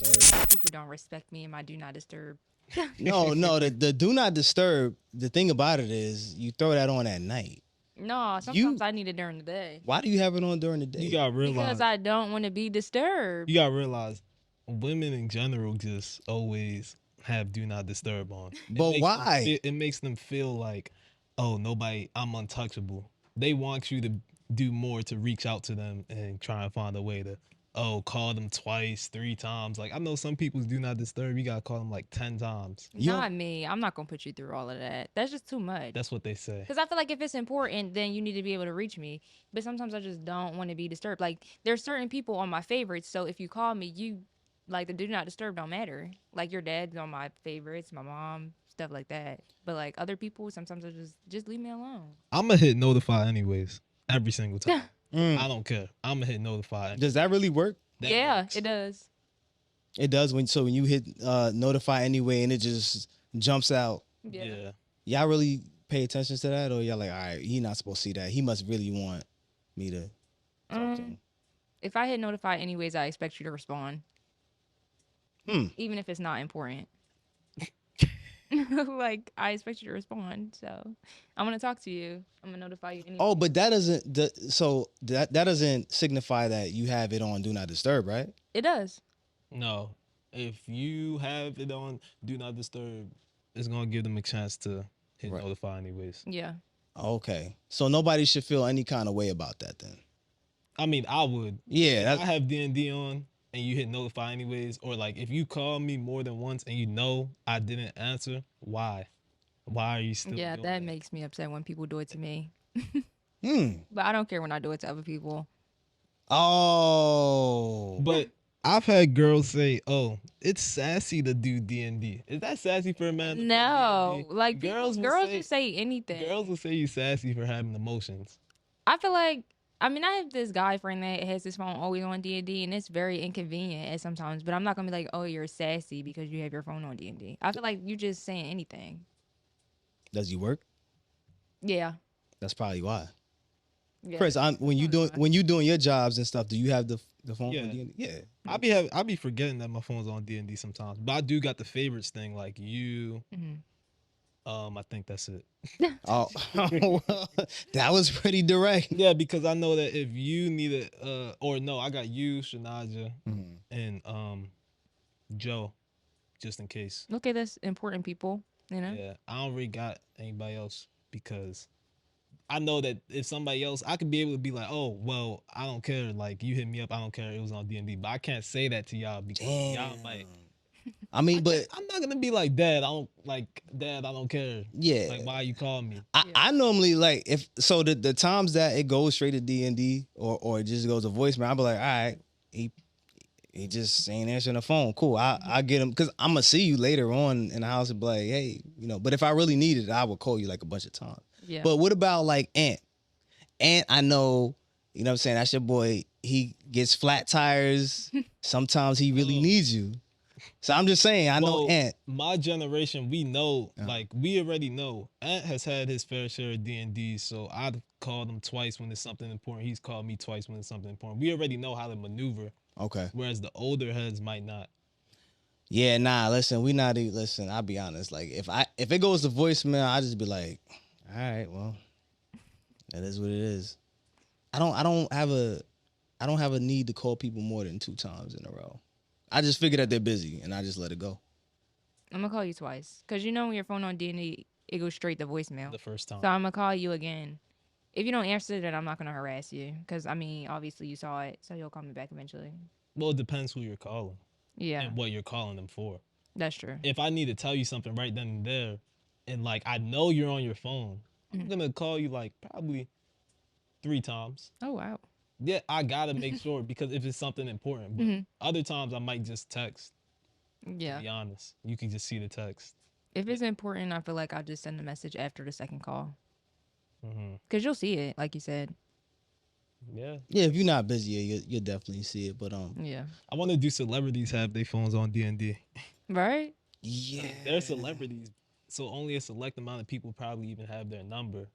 disturb. People don't respect me in my do not disturb. No, the do not disturb. The thing about it is, you throw that on at night. No, sometimes You I need it during the day Why do you have it on during the You day? gotta because realize. I don't want to be disturbed. You gotta realize, women in general just always have do not disturb on. But why? It makes them feel like, oh, nobody, I'm untouchable. They want you to do more to reach out to them and try and find a way to, call them twice, 3 times. Like I know some people's do not disturb. You gotta call them like 10 times. Not me. I'm not gonna put you through all of that. That's just too much. That's what they say. Because I feel like if it's important, then you need to be able to reach me. But sometimes I just don't want to be disturbed. Like there's certain people on my favorites. So if you call me, you like the do not disturb don't matter. Like your dad's on my favorites, my mom, stuff like that. But like other people, sometimes I just leave me alone. I'm gonna hit notify anyways every single time. I don't care. I'm gonna hit notify. Does that really work? Yeah, works. it does. It does when you hit notify anyway and it just jumps out. Yeah. Y'all really pay attention to that, or y'all like, all right, he not supposed to see that. He must really want me to talk to him. If I hit notify anyways, I expect you to respond. Even if it's not important. Like I expect you to respond, so I'm gonna talk to you. I'm gonna notify you. Anyway. Oh, but that doesn't. That doesn't signify that you have it on do not disturb, right? It does. No, if you have it on do not disturb, it's gonna give them a chance to hit notify anyways. Yeah. Okay, so nobody should feel any kind of way about that then. I mean, I would. Yeah, If I have D&D on and you hit notify anyways, or like if you call me more than once and you know I didn't answer, why? Why are you still? Yeah, doing that makes me upset when people do it to me. Hmm. But I don't care when I do it to other people. Oh. But I've had girls say, "Oh, it's sassy to do D&D." Is that sassy for a man? to do No, D&D? like girls girls will just say anything. Girls will say you sassy for having emotions. I feel like I have this guy friend that has his phone always on D&D, and it's very inconvenient at sometimes. But I'm not gonna be like, "Oh, you're sassy because you have your phone on D&D." I feel like you just saying anything. Does he work? Yeah. That's probably why. Yeah. Chris, when you doing your jobs and stuff, do you have the phone? Yeah. On D&D? Yeah. I be forgetting that my phone's on D&D sometimes, but I do got the favorites thing like you. I think that's it. Oh, that was pretty direct. Yeah, because I know that if you need it, or no, I got you, Shanaja, and Joe, just in case. Okay, that's important people. You know. Yeah, I don't really got anybody else because I know that if somebody else, I could be able to be like, oh, well, I don't care. Like you hit me up, I don't care. It was on D&D, but I can't say that to y'all because y'all might. I mean, but I'm not gonna be like, Dad, I don't care. Yeah. Like, why you call me? I normally like if so the times that it goes straight to D&D or it just goes to voicemail, I'll be like, all right, he just ain't answering the phone. Cool. I get him because I'm gonna see you later on in the house and be like, hey, but if I really needed it, I would call you like a bunch of times. Yeah. But what about like Ant? Ant, I know, you know what I'm saying? That's your boy. He gets flat tires. Sometimes he really needs you. So I'm just saying, I know Ant. My generation, we know, like we already know. Ant has had his fair share of D&D, so I've called him twice when it's something important. He's called me twice when it's something important. We already know how to maneuver. Okay. Whereas the older heads might not. Yeah, nah. Listen, I'll be honest. Like if it goes to voicemail, I just be like, all right, well, that is what it is. I don't have a need to call people more than 2 times in a row. I just figure that they're busy and I just let it go. I'm gonna call you twice because when your phone on D&D, it goes straight to voicemail. The first time. So I'm gonna call you again. If you don't answer, then I'm not gonna harass you because obviously you saw it, so you'll call me back eventually. Well, it depends who you're calling. Yeah. And what you're calling them for. That's true. If I need to tell you something right then and there, and like I know you're on your phone, I'm gonna call you like probably 3 times. Oh wow. Yeah, I gotta make sure because if it's something important. But other times I might just text. Yeah. To be honest, you can just see the text. If it's important, I feel like I'll just send a message after the second call. Because you'll see it, like you said. Yeah. Yeah, if you're not busy, you'll definitely see it. But yeah. I want to do celebrities have their phones on D&D. Right? Yeah. They're celebrities, so only a select amount of people probably even have their number.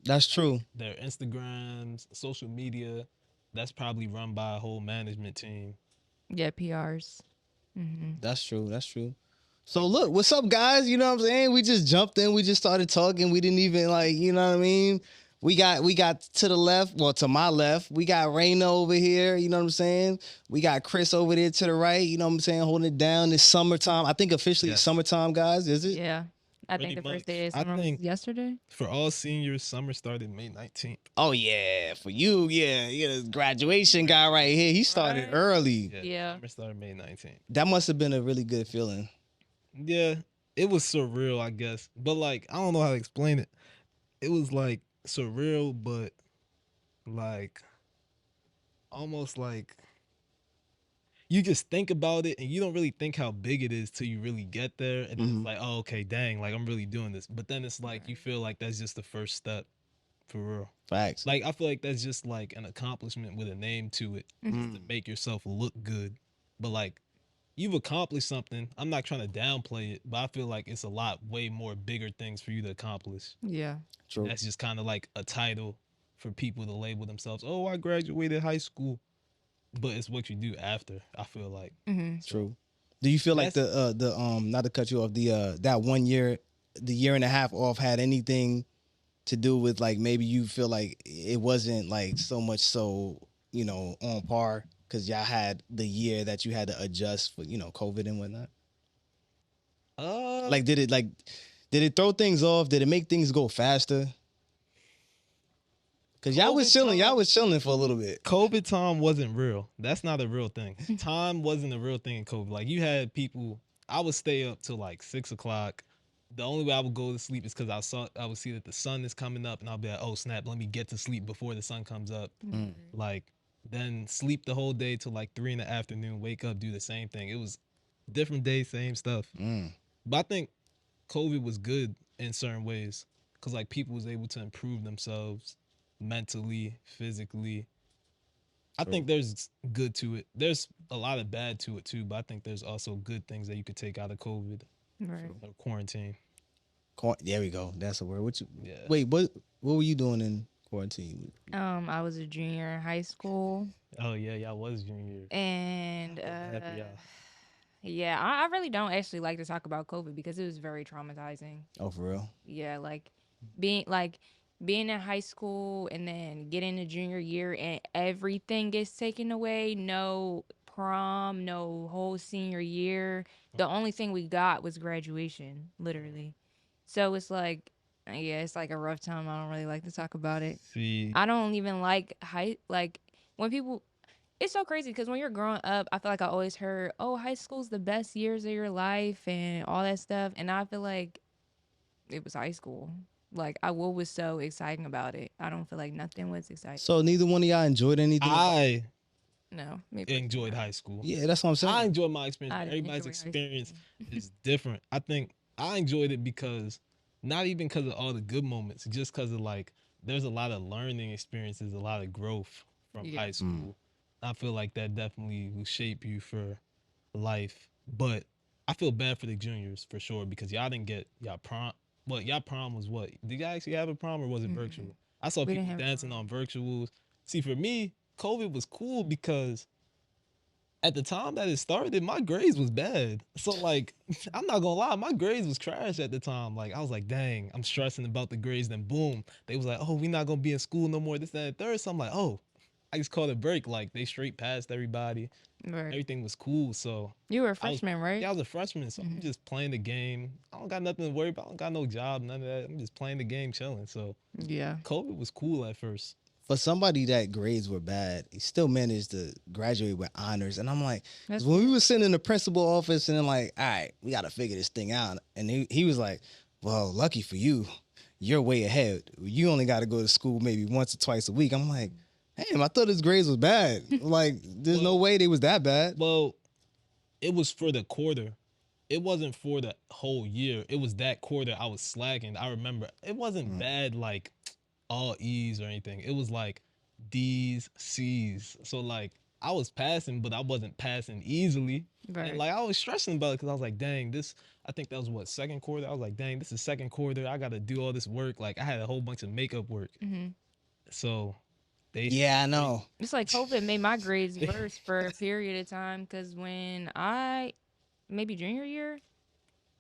That's true. Their Instagrams, social media, that's probably run by a whole management team. Yeah, PRs. That's true. That's true. So look, what's up, guys? You know what I'm saying? We just jumped in. We just started talking. We didn't even like, you know what I mean? We got to the left, well, to my left. We got Reina over here, you know what I'm saying? We got Cris over there to the right, you know what I'm saying? Holding it down. It's summertime. I think officially it's summertime, guys. Is it? Yeah. I Pretty think the first much. day of I summer was think- yesterday. For all seniors, summer started May 19th. Oh yeah, for you, yeah, this graduation guy right here. He started Right. early. Yeah. Summer started May 19th. That must have been a really good feeling. Yeah, it was surreal, I guess. But like, I don't know how to explain it. It was like surreal, but like almost like you just think about it and you don't really think how big it is till you really get there. And then it's like, oh, okay, dang, like I'm really doing this. But then it's like you feel like that's just the first step for real. Facts. Like I feel like that's just like an accomplishment with a name to it just to make yourself look good. But like you've accomplished something. I'm not trying to downplay it, but I feel like it's a lot way more bigger things for you to accomplish. Yeah. True. That's just kind of like a title for people to label themselves. Oh, I graduated high school, but it's what you do after. I feel like True. Do you feel like That's- the not to cut you off, the that 1 year, the year and a half off had anything to do with like maybe you feel like it wasn't like so much so, you know, on par because y'all had the year that you had to adjust for, you know, COVID and whatnot? Like did it throw things off? Did it make things go faster? Cause y'all was chilling for a little bit. COVID time wasn't real. That's not a real thing. Time wasn't a real thing in COVID. Like you had people, I would stay up till like 6 o'clock. The only way I would go to sleep is because I would see that the sun is coming up and I'll be like, oh snap, let me get to sleep before the sun comes up. Like then sleep the whole day till like 3 in the afternoon, wake up, do the same thing. It was different days, same stuff. But I think COVID was good in certain ways because like people was able to improve themselves mentally, physically. I think there's good to it. There's a lot of bad to it too, but I think there's also good things that you could take out of COVID Right. or quarantine. There we go. That's a word. Yeah. Wait, what were you doing in quarantine? I was a junior in high school, Oh yeah, y'all was junior. and Happy y'all. yeah, I really don't actually like to talk about COVID because it was very traumatizing. Oh, for real? Yeah, being being in high school and then getting to junior year and everything gets taken away. No prom, no whole senior year. The only thing we got was graduation, literally. So it's like, yeah, it's like a rough time. I don't really like to talk about it. See, I don't even like when people. It's so crazy because when you're growing up, I feel like I always heard, "Oh, high school's the best years of your life" and all that stuff, and I feel like it was high school. Like what was so exciting about it? I don't feel like nothing was exciting. So neither one of y'all enjoyed anything? I No, maybe enjoyed high school. Yeah, that's what I'm saying. I enjoyed my experience. I didn't Everybody's enjoy high experience is different. I think I enjoyed it because not even because of all the good moments, just because of like there's a lot of learning experiences, a lot of growth from high school. I feel like that definitely will shape you for life. But I feel bad for the juniors for sure because y'all didn't get y'all prom. What y'all prom was what? Did y'all actually have a prom or was it virtual? I saw We people didn't have a dancing on virtuals. See, for me, COVID was cool because at the time that it started, my grades was bad. So like, I'm not gonna lie, my grades was trash at the time. Like I was like, dang, I'm stressing about the grades. Then boom, they was like, oh, we not gonna be in school no more. This, that, and third. So I'm like, oh, I just called a break. Like they straight passed everybody. Right. Everything was cool. So You were a freshman, right? yeah, I was a freshman. So I'm just playing the game. I don't got nothing to worry about. I don't got no job, none of that. I'm just playing the game, chilling. So Yeah. COVID was cool at first. For somebody that grades were bad, he still managed to graduate with honors. And I'm like, 'cause That's when we were sitting in the principal office and then like, all right, we got to figure this thing out. And he was like, well, lucky for you, you're way ahead. You only got to go to school maybe once or twice a week. I'm like, damn, I thought his grades was bad. Like, there's no way they was that bad. Well, it was for the quarter. It wasn't for the whole year. It was that quarter I was slacking. I remember it wasn't bad like all E's or anything. It was like D's, C's. So like I was passing, but I wasn't passing easily. Right. And like I was stressing about it because I was like, dang, this, I think that was what, second quarter? I was like, dang, this is second quarter. I got to do all this work. Like I had a whole bunch of makeup work. So they, Yeah, I know. It's like COVID made my grades worse for a period of time because when I maybe junior year,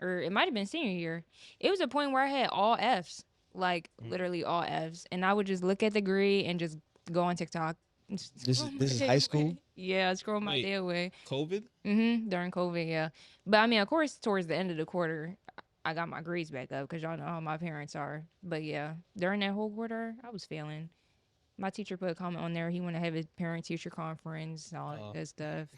or it might have been senior year. It was a point where I had all Fs, like literally all Fs, and I would just look at the grade and just go on TikTok. And scroll my This is day high school. away. Yeah, scroll my Wait. day away. COVID? During COVID, yeah. But I mean, of course, towards the end of the quarter, I got my grades back up because y'all know how my parents are. But yeah, during that whole quarter, I was failing. My teacher put a comment on there. He wanted to have his parent teacher conference and all that good stuff.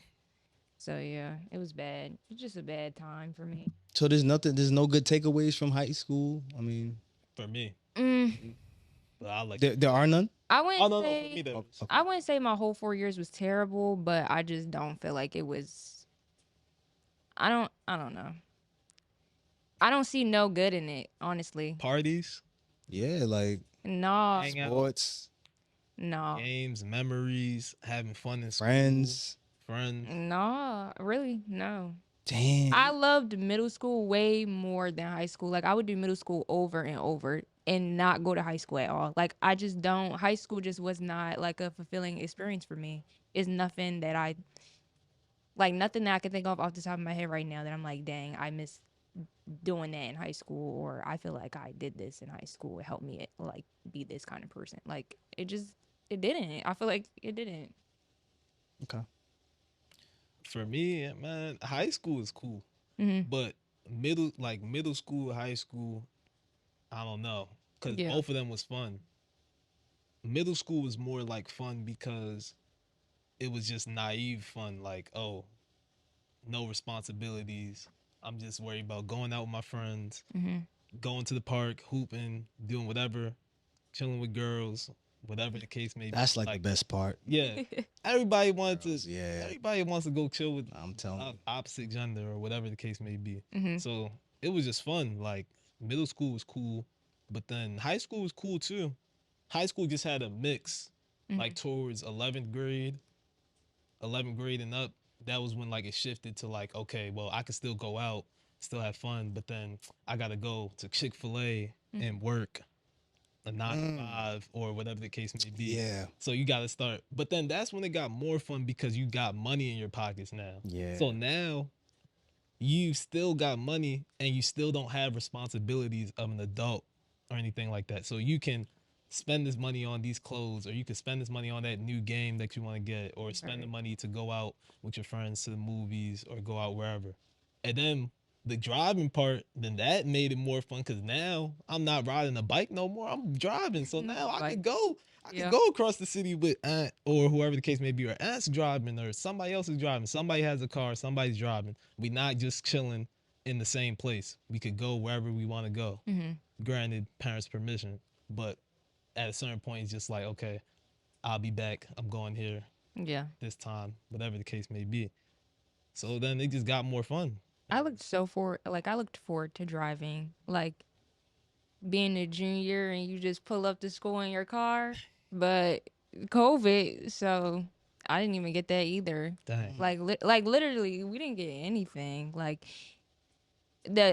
So yeah, it was bad. It was just a bad time for me. So there's no good takeaways from high school. I mean, For me. Mm, But I like there are none. I wouldn't Oh, no, for say me, that was. I wouldn't say my whole 4 years was terrible, but I just don't feel like it was. I don't know. I don't see no good in it, honestly. Parties, Yeah, like No, hang out, sports, no, games, memories, having fun in school, friends. friends. no, really, no. Damn. I loved middle school way more than high school. Like I would do middle school over and over and not go to high school at all. Like I just don't. High school just was not like a fulfilling experience for me. It's nothing that I like. Nothing that I can think of off the top of my head right now that I'm like, dang, I miss doing that in high school, or I feel like I did this in high school. It helped me like be this kind of person. Like it didn't. I feel like it didn't. Okay. For me, man, high school is cool, but middle school, high school, I don't know, because Yeah. both of them was fun. Middle school was more like fun because it was just naive fun, like, oh, no responsibilities. I'm just worried about going out with my friends, going to the park, hooping, doing whatever, chilling with girls, whatever the case may be. That's like the best part. Yeah, everybody wanted to. Yeah. Everybody wants to go chill with I'm telling you. opposite gender or whatever the case may be. So it was just fun. Like middle school was cool, but then high school was cool too. High school just had a mix, like towards 11th grade and up. That was when like it shifted to like, okay, well I could still go out, still have fun, but then I gotta go to Chick-fil-A and work a 9 to 5 or whatever the case may be. Yeah. So you got to start. But then that's when it got more fun because you got money in your pockets now. Yeah. So now you still got money and you still don't have responsibilities of an adult or anything like that. So you can spend this money on these clothes, or you can spend this money on that new game that you want to get, or spend the money to go out with your friends to the movies or go out wherever. And then the driving part, then that made it more fun because now I'm not riding a bike no more. I'm driving. So now I could go. I could go across the city with aunt or whoever the case may be, or aunt's driving, or somebody else is driving. Somebody has a car, somebody's driving. We not just chilling in the same place. We could go wherever we want to go. Granted, parents' permission. But at a certain point, it's just like, okay, I'll be back. I'm going here Yeah. this time, whatever the case may be. So then it just got more fun. I looked forward to driving, like being a junior and you just pull up to school in your car, but COVID, so I didn't even get that either. Dang. Like literally, we didn't get anything. Like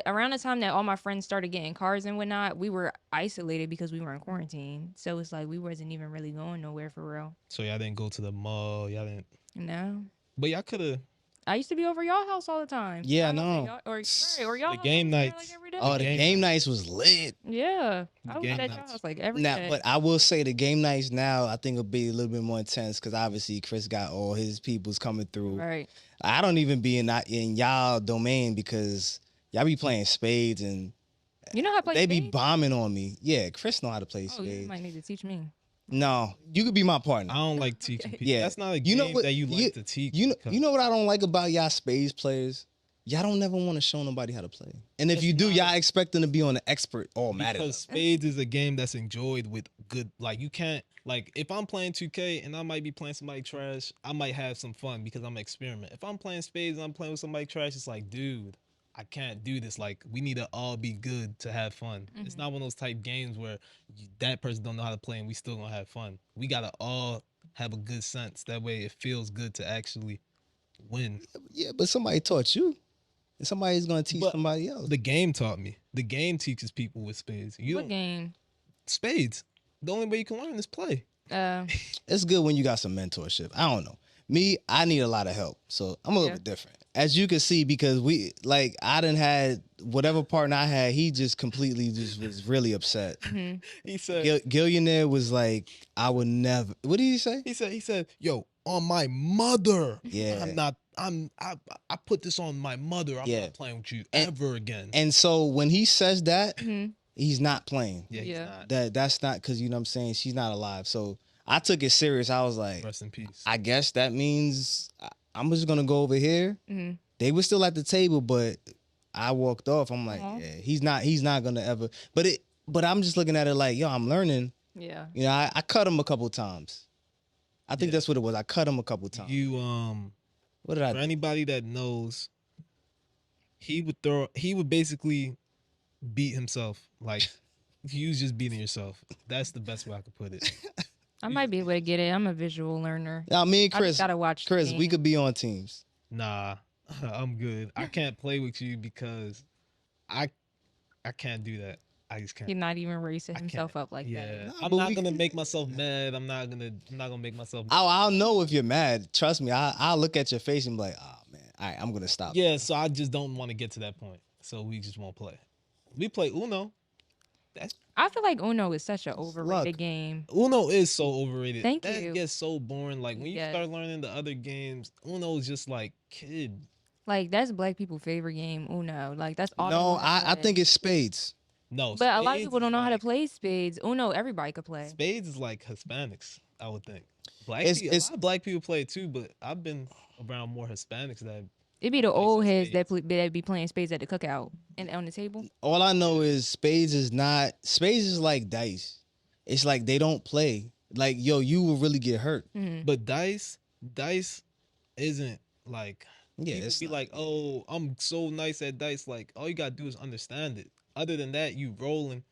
around the time that all my friends started getting cars and whatnot, we were isolated because we were in quarantine. So it's like we wasn't even really going nowhere for real. So y'all didn't go to the mall. Y'all didn't. No. But y'all could have. I used to be over y'all house all the time. Yeah, I Y'all know. house- Or y'all The house game over there, nights. like, every day. Oh, the game game nights was lit. Yeah, I was game at y'all nights. house like every Now, day. but I will say the game nights now, I think will be a little bit more intense because obviously Chris got all his peoples coming through. Right. I don't even be in y'all domain because y'all be playing spades and You know how to play they be spades? bombing on me. Yeah, Chris know how to play Oh, you spades. might need to teach me. No, you could be my partner. I don't like teaching people. Yeah. That's not a You game know what- that you like to teach. You because know what I don't like about y'all spades players? Y'all don't never want to show nobody how to play. And if It's you do, not- y'all expect them to be on the expert automatic. Because spades is a game that's enjoyed with good. Like you can't. Like if I'm playing 2K and I might be playing somebody trash, I might have some fun because I'm an experiment. If I'm playing spades and I'm playing with somebody trash, it's like, dude, I can't do this. Like we need to all be good to have fun. It's not one of those type games where that person don't know how to play and we still gonna have fun. We gotta all have a good sense. That way it feels good to actually win. Yeah, but somebody taught you. And somebody's going to teach But somebody else. The game taught me. The game teaches people with spades. You What don't game? spades. The only way you can learn is play. Uh, It's good when you got some mentorship. I don't know. Me, I need a lot of help. So I'm a little bit different. As you can see, because I done had whatever partner I had, he just completely just was really upset. Mm-hmm. He said, Gillionaire was like, I would never. What did he say? he said, yo, on my mother. Yeah. I put this on my mother. I'm not playing with you ever again. And so when he says that, he's not playing. Yeah, he's not. That's not, because you know what I'm saying, she's not alive. So I took it serious. I was like, rest in peace. I guess that means I'm just gonna go over here. Mm-hmm. They were still at the table, but I walked off. I'm like, yeah, he's not gonna ever. But I'm just looking at it like, yo, I'm learning. Yeah. You know, I cut him a couple times. I think that's what it was. I cut him a couple times. What did I? For anybody that knows, he would basically beat himself. Like, you was just beating yourself. That's the best way I could put it. I might be able to get it. I'm a visual learner. Now, me and Chris, I just gotta watch. Chris, we could be on teams. Nah, I'm good. I can't play with you because I can't do that. I just can't. He's not even raising himself up like that. Yeah, I'm not gonna make myself mad. I'm not gonna make myself mad. I'll know if you're mad. Trust me. I'll look at your face and be like, oh man, all right, I'm gonna stop. Yeah, so I just don't want to get to that point. So we just won't play. We play Uno. I feel like Uno is such an overrated game. Uno is so overrated. Thank you. That gets so boring. Like, when you start learning the other games, Uno is just like kid. Like, that's black people's favorite game, Uno. Like, that's all. No, I think it's spades. No, but a lot of people don't know how to play spades. Uno, everybody could play. Spades is like Hispanics, I would think. A lot of black people play it too, but I've been around more Hispanics that. It'd be the old heads that be playing spades at the cookout and on the table. All I know is spades is like dice. It's like they don't play. Like, yo, you will really get hurt. Mm-hmm. But dice isn't like, it's be like, oh, I'm so nice at dice. Like, all you gotta do is understand it. Other than that, you rolling.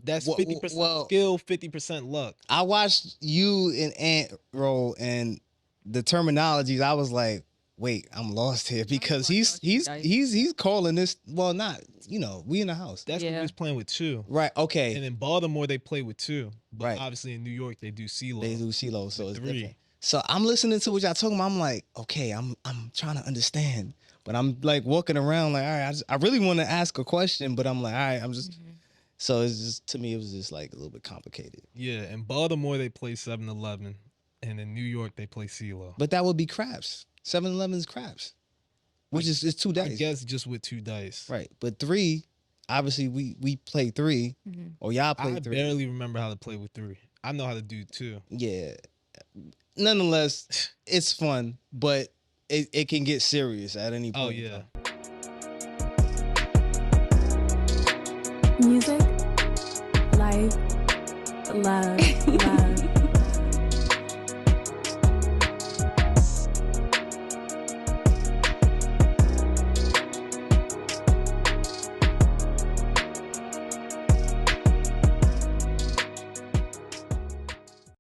That's 50% skill, 50% luck. I watched you and Ant roll, and the terminologies, I was like, wait, I'm lost here, because he's calling this. Well, not, we in the house. That's what he was playing with two. Right. Okay. And in Baltimore they play with two. But obviously in New York they do CeeLo. So it's different. So I'm listening to what y'all talking about. I'm like, okay, I'm trying to understand, but I'm like walking around like, all right, I really want to ask a question, but I'm like, all right, I'm just. Mm-hmm. So it's just, to me, it was just like a little bit complicated. Yeah, in Baltimore they play 7-Eleven, and in New York they play CeeLo. But that would be craps. 7-Eleven's craps, which is 2 dice. I guess just with 2 dice. Right. But 3, obviously we play 3, or y'all play 3. I barely remember how to play with 3. I know how to do 2. Yeah. Nonetheless, it's fun, but it can get serious at any point. Oh, yeah. Music, life, love.